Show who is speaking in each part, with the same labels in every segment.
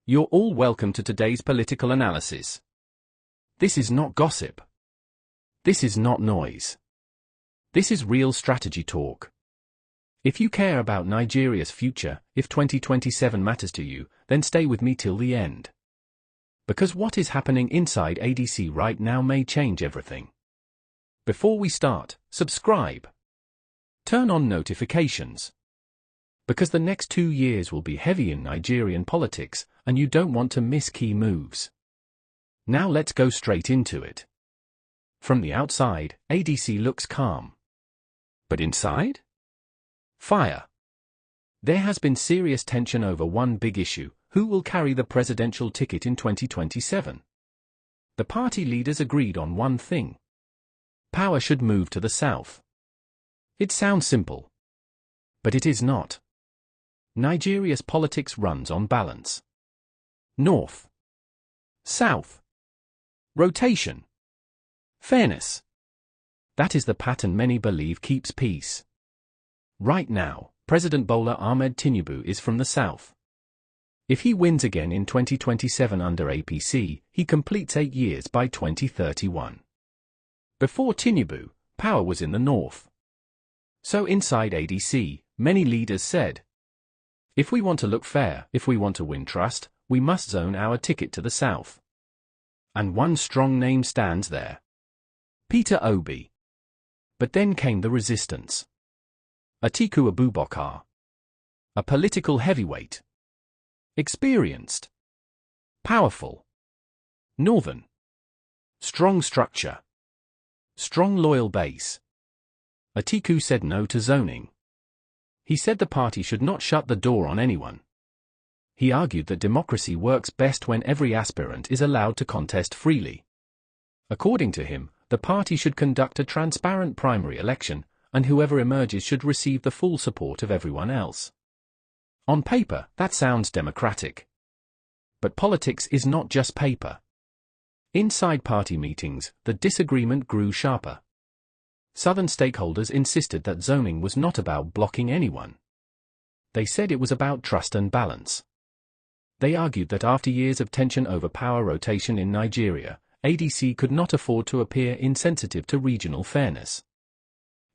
Speaker 1: You're all welcome to today's political analysis. This is not gossip. This is not noise. This is real strategy talk. If you care about Nigeria's future, if 2027 matters to you, then stay with me till the end. Because what is happening inside ADC right now may change everything. Before we start, subscribe. Turn on notifications. Because the next 2 years will be heavy in Nigerian politics, and you don't want to miss key moves. Now let's go straight into it. From the outside, ADC looks calm. But inside? Fire. There has been serious tension over one big issue: who will carry the presidential ticket in 2027? The party leaders agreed on one thing. Power should move to the south. It sounds simple. But it is not. Nigeria's politics runs on balance. North. South. Rotation. Fairness. That is the pattern many believe keeps peace. Right now, President Bola Ahmed Tinubu is from the south. If he wins again in 2027 under APC, he completes 8 years by 2031. Before Tinubu, power was in the north. So inside ADC, many leaders said, if we want to look fair, if we want to win trust, we must zone our ticket to the south. And one strong name stands there. Peter Obi. But then came the resistance. Atiku Abubakar. A political heavyweight. Experienced. Powerful. Northern. Strong structure. Strong loyal base. Atiku said no to zoning. He said the party should not shut the door on anyone. He argued that democracy works best when every aspirant is allowed to contest freely. According to him, the party should conduct a transparent primary election, and whoever emerges should receive the full support of everyone else. On paper, that sounds democratic. But politics is not just paper. Inside party meetings, the disagreement grew sharper. Southern stakeholders insisted that zoning was not about blocking anyone. They said it was about trust and balance. They argued that after years of tension over power rotation in Nigeria, ADC could not afford to appear insensitive to regional fairness.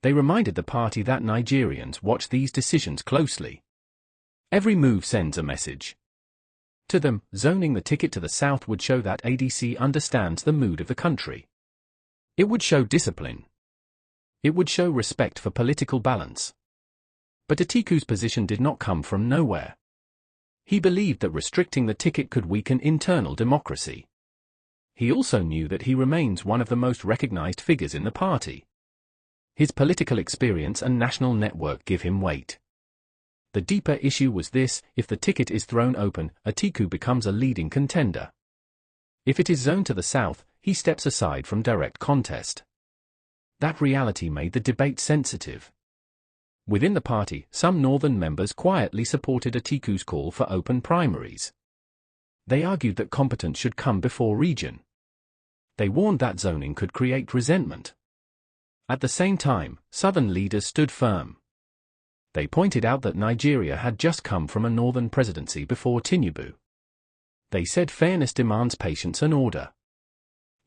Speaker 1: They reminded the party that Nigerians watch these decisions closely. Every move sends a message. To them, zoning the ticket to the south would show that ADC understands the mood of the country. It would show discipline. It would show respect for political balance. But Atiku's position did not come from nowhere. He believed that restricting the ticket could weaken internal democracy. He also knew that he remains one of the most recognized figures in the party. His political experience and national network give him weight. The deeper issue was this: if the ticket is thrown open, Atiku becomes a leading contender. If it is zoned to the south, he steps aside from direct contest. That reality made the debate sensitive. Within the party, some northern members quietly supported Atiku's call for open primaries. They argued that competence should come before region. They warned that zoning could create resentment. At the same time, southern leaders stood firm. They pointed out that Nigeria had just come from a northern presidency before Tinubu. They said fairness demands patience and order.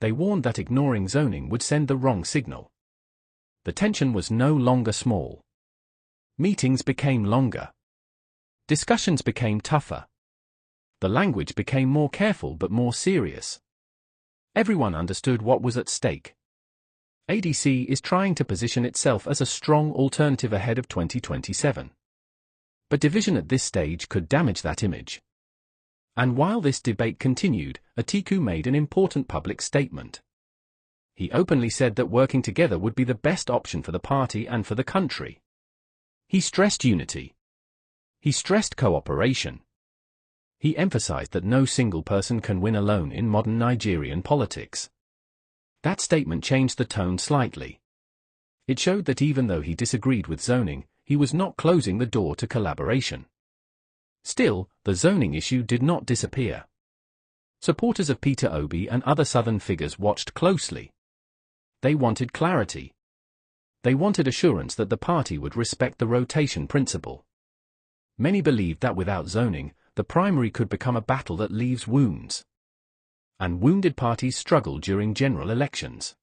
Speaker 1: They warned that ignoring zoning would send the wrong signal. The tension was no longer small. Meetings became longer. Discussions became tougher. The language became more careful but more serious. Everyone understood what was at stake. ADC is trying to position itself as a strong alternative ahead of 2027. But division at this stage could damage that image. And while this debate continued, Atiku made an important public statement. He openly said that working together would be the best option for the party and for the country. He stressed unity. He stressed cooperation. He emphasized that no single person can win alone in modern Nigerian politics. That statement changed the tone slightly. It showed that even though he disagreed with zoning, he was not closing the door to collaboration. Still, the zoning issue did not disappear. Supporters of Peter Obi and other southern figures watched closely. They wanted clarity. They wanted assurance that the party would respect the rotation principle. Many believed that without zoning, the primary could become a battle that leaves wounds. And wounded parties struggle during general elections.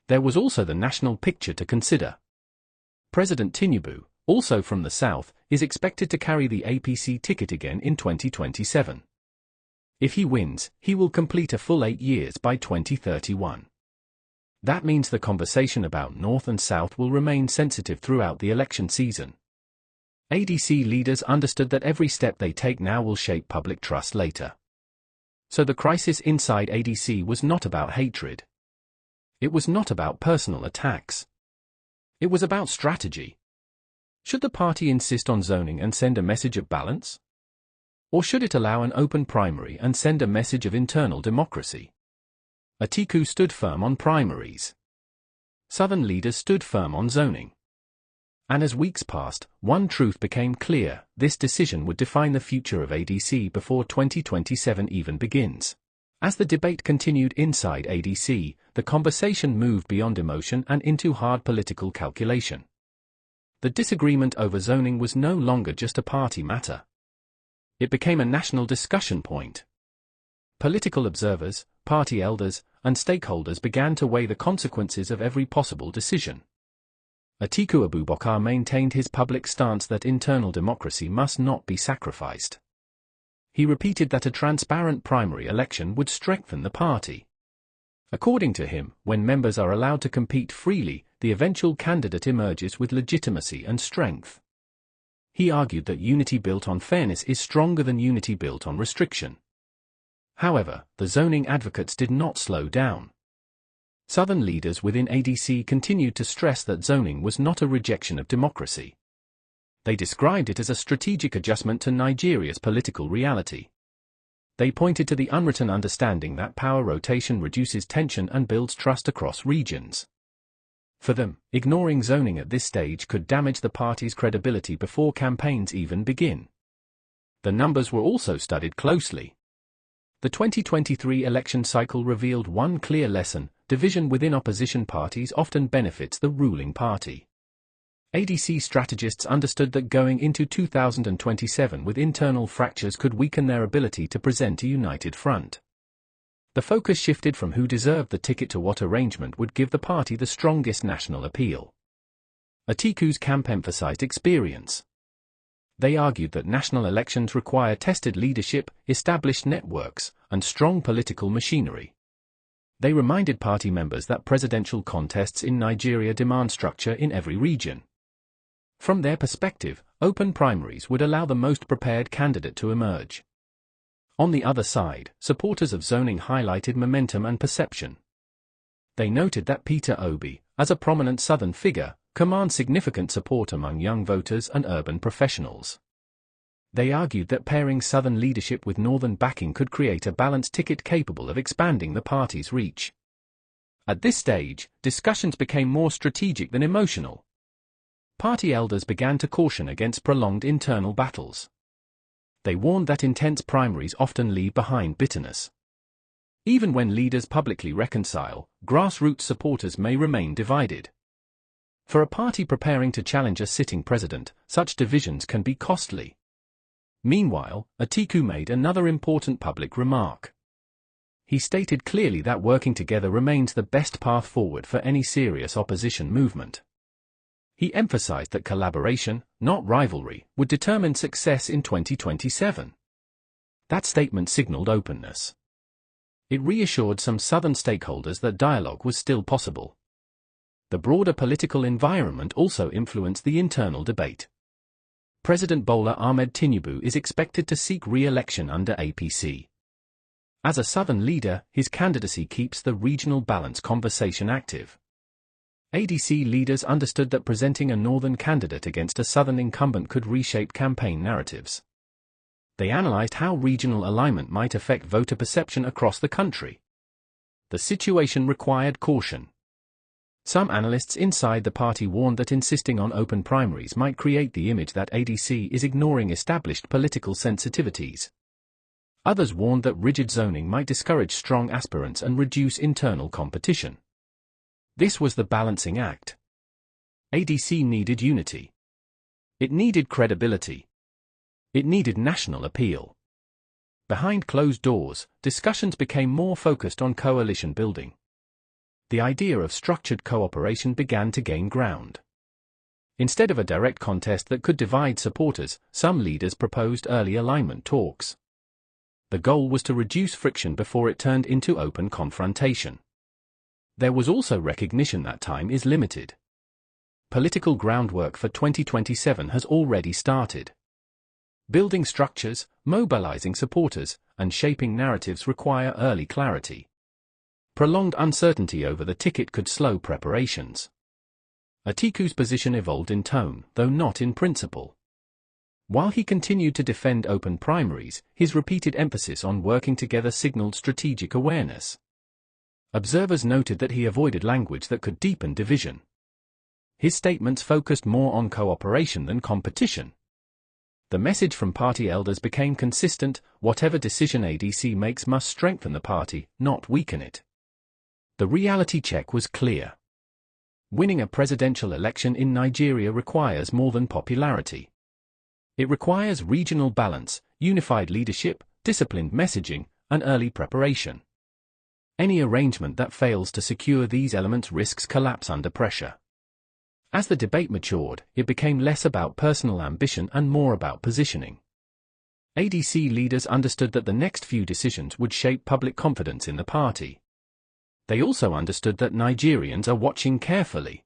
Speaker 1: There was also the national picture to consider. President Tinubu, also from the south, is expected to carry the APC ticket again in 2027. If he wins, he will complete a full 8 years by 2031. That means the conversation about North and South will remain sensitive throughout the election season. ADC leaders understood that every step they take now will shape public trust later. So the crisis inside ADC was not about hatred. It was not about personal attacks. It was about strategy. Should the party insist on zoning and send a message of balance? Or should it allow an open primary and send a message of internal democracy? Atiku stood firm on primaries. Southern leaders stood firm on zoning. And as weeks passed, one truth became clear: this decision would define the future of ADC before 2027 even begins. As the debate continued inside ADC, the conversation moved beyond emotion and into hard political calculation. The disagreement over zoning was no longer just a party matter. It became a national discussion point. Political observers, party elders, and stakeholders began to weigh the consequences of every possible decision. Atiku Abubakar maintained his public stance that internal democracy must not be sacrificed. He repeated that a transparent primary election would strengthen the party. According to him, when members are allowed to compete freely, the eventual candidate emerges with legitimacy and strength. He argued that unity built on fairness is stronger than unity built on restriction. However, the zoning advocates did not slow down. Southern leaders within ADC continued to stress that zoning was not a rejection of democracy. They described it as a strategic adjustment to Nigeria's political reality. They pointed to the unwritten understanding that power rotation reduces tension and builds trust across regions. For them, ignoring zoning at this stage could damage the party's credibility before campaigns even begin. The numbers were also studied closely. The 2023 election cycle revealed one clear lesson: division within opposition parties often benefits the ruling party. ADC strategists understood that going into 2027 with internal fractures could weaken their ability to present a united front. The focus shifted from who deserved the ticket to what arrangement would give the party the strongest national appeal. Atiku's camp emphasized experience. They argued that national elections require tested leadership, established networks, and strong political machinery. They reminded party members that presidential contests in Nigeria demand structure in every region. From their perspective, open primaries would allow the most prepared candidate to emerge. On the other side, supporters of zoning highlighted momentum and perception. They noted that Peter Obi, as a prominent Southern figure, commands significant support among young voters and urban professionals. They argued that pairing Southern leadership with Northern backing could create a balanced ticket capable of expanding the party's reach. At this stage, discussions became more strategic than emotional. Party elders began to caution against prolonged internal battles. They warned that intense primaries often leave behind bitterness. Even when leaders publicly reconcile, grassroots supporters may remain divided. For a party preparing to challenge a sitting president, such divisions can be costly. Meanwhile, Atiku made another important public remark. He stated clearly that working together remains the best path forward for any serious opposition movement. He emphasized that collaboration, not rivalry, would determine success in 2027. That statement signaled openness. It reassured some Southern stakeholders that dialogue was still possible. The broader political environment also influenced the internal debate. President Bola Ahmed Tinubu is expected to seek re-election under APC. As a Southern leader, his candidacy keeps the regional balance conversation active. ADC leaders understood that presenting a Northern candidate against a Southern incumbent could reshape campaign narratives. They analyzed how regional alignment might affect voter perception across the country. The situation required caution. Some analysts inside the party warned that insisting on open primaries might create the image that ADC is ignoring established political sensitivities. Others warned that rigid zoning might discourage strong aspirants and reduce internal competition. This was the balancing act. ADC needed unity. It needed credibility. It needed national appeal. Behind closed doors, discussions became more focused on coalition building. The idea of structured cooperation began to gain ground. Instead of a direct contest that could divide supporters, some leaders proposed early alignment talks. The goal was to reduce friction before it turned into open confrontation. There was also recognition that time is limited. Political groundwork for 2027 has already started. Building structures, mobilizing supporters, and shaping narratives require early clarity. Prolonged uncertainty over the ticket could slow preparations. Atiku's position evolved in tone, though not in principle. While he continued to defend open primaries, his repeated emphasis on working together signaled strategic awareness. Observers noted that he avoided language that could deepen division. His statements focused more on cooperation than competition. The message from party elders became consistent: whatever decision ADC makes must strengthen the party, not weaken it. The reality check was clear. Winning a presidential election in Nigeria requires more than popularity. It requires regional balance, unified leadership, disciplined messaging, and early preparation. Any arrangement that fails to secure these elements risks collapse under pressure. As the debate matured, it became less about personal ambition and more about positioning. ADC leaders understood that the next few decisions would shape public confidence in the party. They also understood that Nigerians are watching carefully.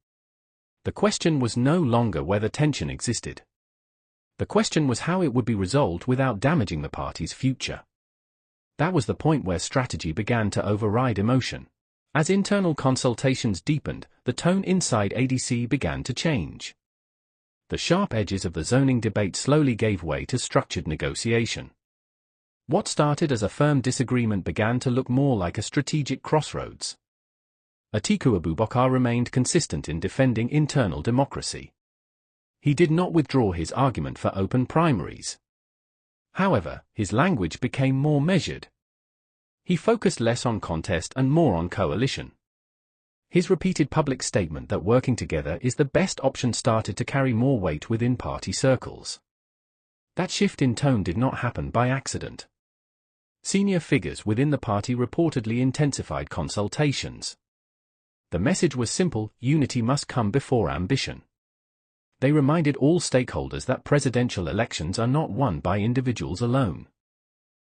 Speaker 1: The question was no longer whether tension existed. The question was how it would be resolved without damaging the party's future. That was the point where strategy began to override emotion. As internal consultations deepened, the tone inside ADC began to change. The sharp edges of the zoning debate slowly gave way to structured negotiation. What started as a firm disagreement began to look more like a strategic crossroads. Atiku Abubakar remained consistent in defending internal democracy. He did not withdraw his argument for open primaries. However, his language became more measured. He focused less on contest and more on coalition. His repeated public statement that working together is the best option started to carry more weight within party circles. That shift in tone did not happen by accident. Senior figures within the party reportedly intensified consultations. The message was simple: unity must come before ambition. They reminded all stakeholders that presidential elections are not won by individuals alone.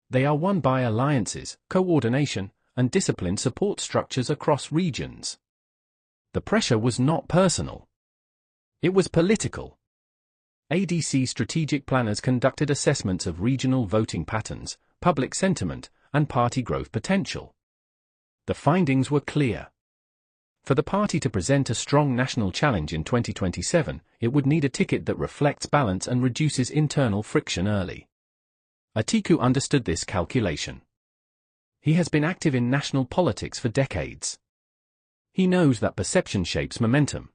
Speaker 1: They are won by alliances, coordination, and disciplined support structures across regions. The pressure was not personal. It was political. ADC strategic planners conducted assessments of regional voting patterns, public sentiment, and party growth potential. The findings were clear. For the party to present a strong national challenge in 2027, it would need a ticket that reflects balance and reduces internal friction early. Atiku understood this calculation. He has been active in national politics for decades. He knows that perception shapes momentum.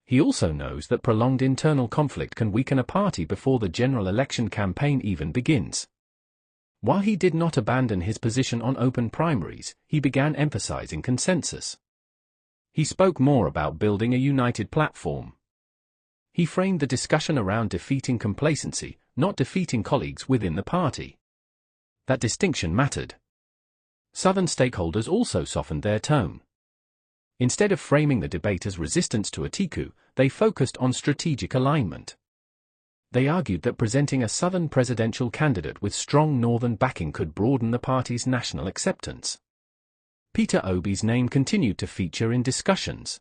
Speaker 1: He also knows that prolonged internal conflict can weaken a party before the general election campaign even begins. While he did not abandon his position on open primaries, he began emphasizing consensus. He spoke more about building a united platform. He framed the discussion around defeating complacency, not defeating colleagues within the party. That distinction mattered. Southern stakeholders also softened their tone. Instead of framing the debate as resistance to Atiku, they focused on strategic alignment. They argued that presenting a Southern presidential candidate with strong Northern backing could broaden the party's national acceptance. Peter Obi's name continued to feature in discussions.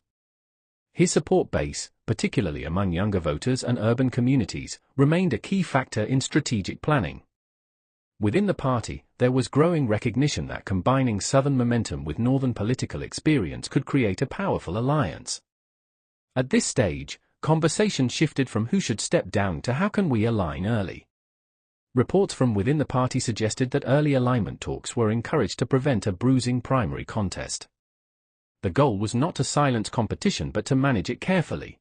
Speaker 1: His support base, particularly among younger voters and urban communities, remained a key factor in strategic planning. Within the party, there was growing recognition that combining Southern momentum with Northern political experience could create a powerful alliance. At this stage, conversation shifted from who should step down to how can we align early. Reports from within the party suggested that early alignment talks were encouraged to prevent a bruising primary contest. The goal was not to silence competition but to manage it carefully.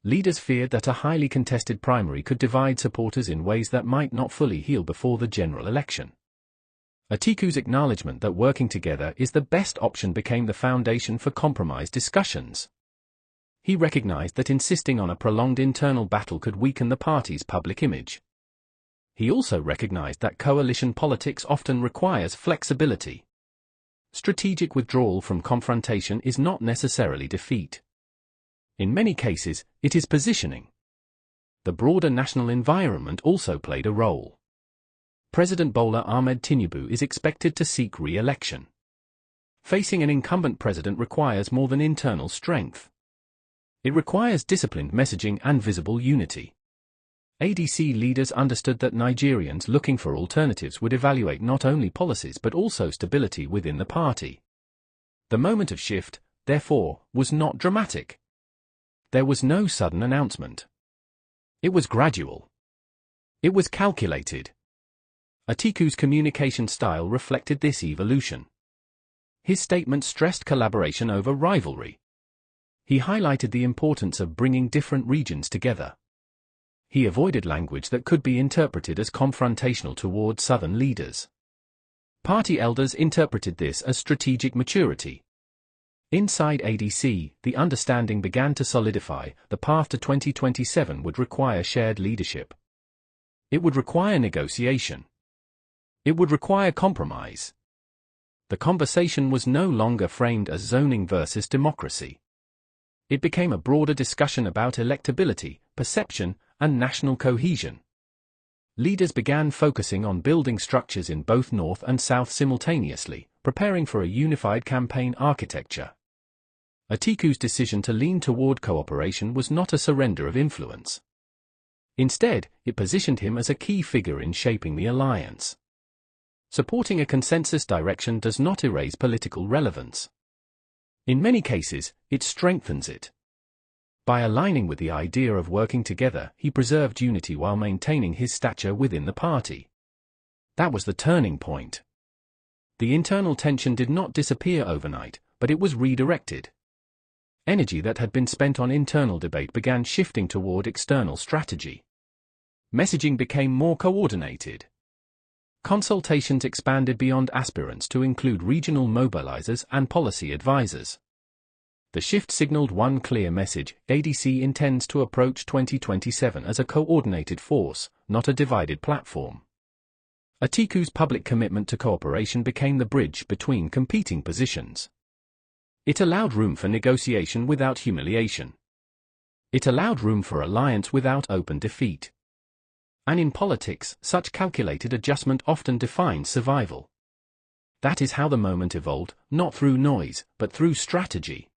Speaker 1: Leaders feared that a highly contested primary could divide supporters in ways that might not fully heal before the general election. Atiku's acknowledgement that working together is the best option became the foundation for compromise discussions. He recognized that insisting on a prolonged internal battle could weaken the party's public image. He also recognized that coalition politics often requires flexibility. Strategic withdrawal from confrontation is not necessarily defeat. In many cases, it is positioning. The broader national environment also played a role. President Bola Ahmed Tinubu is expected to seek re-election. Facing an incumbent president requires more than internal strength. It requires disciplined messaging and visible unity. ADC leaders understood that Nigerians looking for alternatives would evaluate not only policies but also stability within the party. The moment of shift, therefore, was not dramatic. There was no sudden announcement. It was gradual. It was calculated. Atiku's communication style reflected this evolution. His statement stressed collaboration over rivalry. He highlighted the importance of bringing different regions together. He avoided language that could be interpreted as confrontational toward southern leaders. Party elders interpreted this as strategic maturity. Inside ADC, the understanding began to solidify. The path to 2027 would require shared leadership. It would require negotiation. It would require compromise. The conversation was no longer framed as zoning versus democracy. It became a broader discussion about electability, perception, and national cohesion. Leaders began focusing on building structures in both North and South simultaneously, preparing for a unified campaign architecture. Atiku's decision to lean toward cooperation was not a surrender of influence. Instead, it positioned him as a key figure in shaping the alliance. Supporting a consensus direction does not erase political relevance. In many cases, it strengthens it. By aligning with the idea of working together, he preserved unity while maintaining his stature within the party. That was the turning point. The internal tension did not disappear overnight, but it was redirected. Energy that had been spent on internal debate began shifting toward external strategy. Messaging became more coordinated. Consultations expanded beyond aspirants to include regional mobilizers and policy advisors. The shift signaled one clear message: ADC intends to approach 2027 as a coordinated force, not a divided platform. Atiku's public commitment to cooperation became the bridge between competing positions. It allowed room for negotiation without humiliation. It allowed room for alliance without open defeat. And in politics, such calculated adjustment often defines survival. That is how the moment evolved, not through noise, but through strategy.